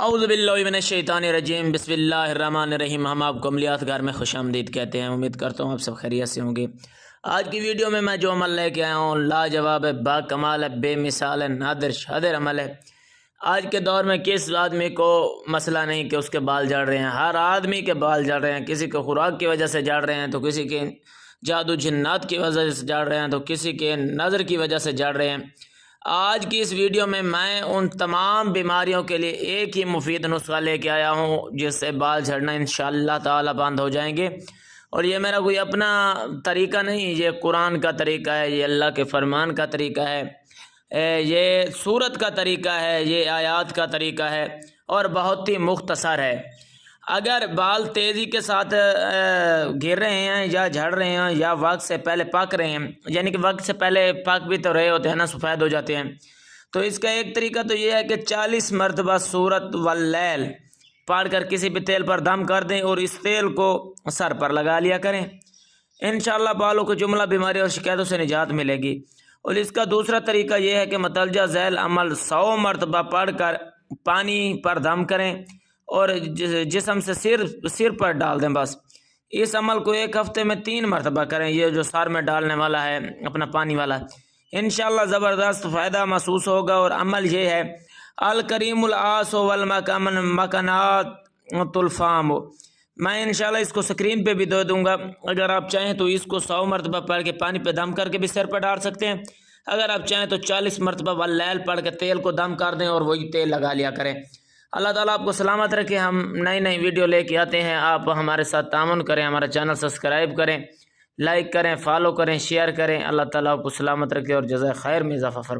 اعوذ باللہ من الشیطان الرجیم، بسم اللہ الرحمن الرحیم۔ ہم آپ کو عملیات گھر میں خوش آمدید کہتے ہیں۔ امید کرتا ہوں آپ سب خیریت سے ہوں گے۔ آج کی ویڈیو میں جو عمل لے کے آیا ہوں لاجواب ہے، با کمال ہے، بے مثال ہے، نادر شادر عمل ہے۔ آج کے دور میں کس آدمی کو مسئلہ نہیں کہ اس کے بال جھڑ رہے ہیں؟ ہر آدمی کے بال جھڑ رہے ہیں، کسی کے خوراک کی وجہ سے جھڑ رہے ہیں، تو کسی کے جادو جنات کی وجہ سے جھڑ رہے ہیں، تو کسی کے نظر کی وجہ سے جھڑ رہے ہیں۔ آج کی اس ویڈیو میں ان تمام بیماریوں کے لیے ایک ہی مفید نسخہ لے کے آیا ہوں جس سے بال جھڑنا انشاءاللہ تعالی بند ہو جائیں گے۔ اور یہ میرا کوئی اپنا طریقہ نہیں، یہ قرآن کا طریقہ ہے، یہ اللہ کے فرمان کا طریقہ ہے، یہ سورت کا طریقہ ہے، یہ آیات کا طریقہ ہے اور بہت ہی مختصر ہے۔ اگر بال تیزی کے ساتھ گر رہے ہیں یا جھڑ رہے ہیں یا وقت سے پہلے پک رہے ہیں، یعنی کہ وقت سے پہلے پک بھی تو رہے ہوتے ہیں نا، سفید ہو جاتے ہیں، تو اس کا ایک طریقہ تو یہ ہے کہ 40 مرتبہ سورت واللیل پڑھ کر کسی بھی تیل پر دم کر دیں اور اس تیل کو سر پر لگا لیا کریں۔ انشاءاللہ بالوں کو جملہ بیماری اور شکایتوں سے نجات ملے گی۔ اور اس کا دوسرا طریقہ یہ ہے کہ متلجہ ذیل عمل 100 مرتبہ پڑھ کر پانی پر دم کریں اور جسم سے سر پر ڈال دیں۔ بس اس عمل کو ایک ہفتے میں 3 مرتبہ کریں، یہ جو سر میں ڈالنے والا ہے اپنا پانی والا، انشاءاللہ زبردست فائدہ محسوس ہوگا۔ اور عمل یہ ہے الکریم العاص والمکنات الفام۔ میں انشاءاللہ اس کو سکرین پہ بھی دے دوں گا، اگر آپ چاہیں تو اس کو 100 مرتبہ پڑھ کے پانی پہ دم کر کے بھی سر پہ ڈال سکتے ہیں، اگر آپ چاہیں تو 40 مرتبہ واللیل پڑھ کے تیل کو دم کر دیں اور وہی تیل لگا لیا کریں۔ اللہ تعالیٰ آپ کو سلامت رکھے۔ ہم نئی ویڈیو لے کے آتے ہیں، آپ ہمارے ساتھ تعاون کریں، ہمارا چینل سبسکرائب کریں، لائک کریں، فالو کریں، شیئر کریں۔ اللہ تعالیٰ آپ کو سلامت رکھے اور جزائے خیر میں اضافہ فرمائے۔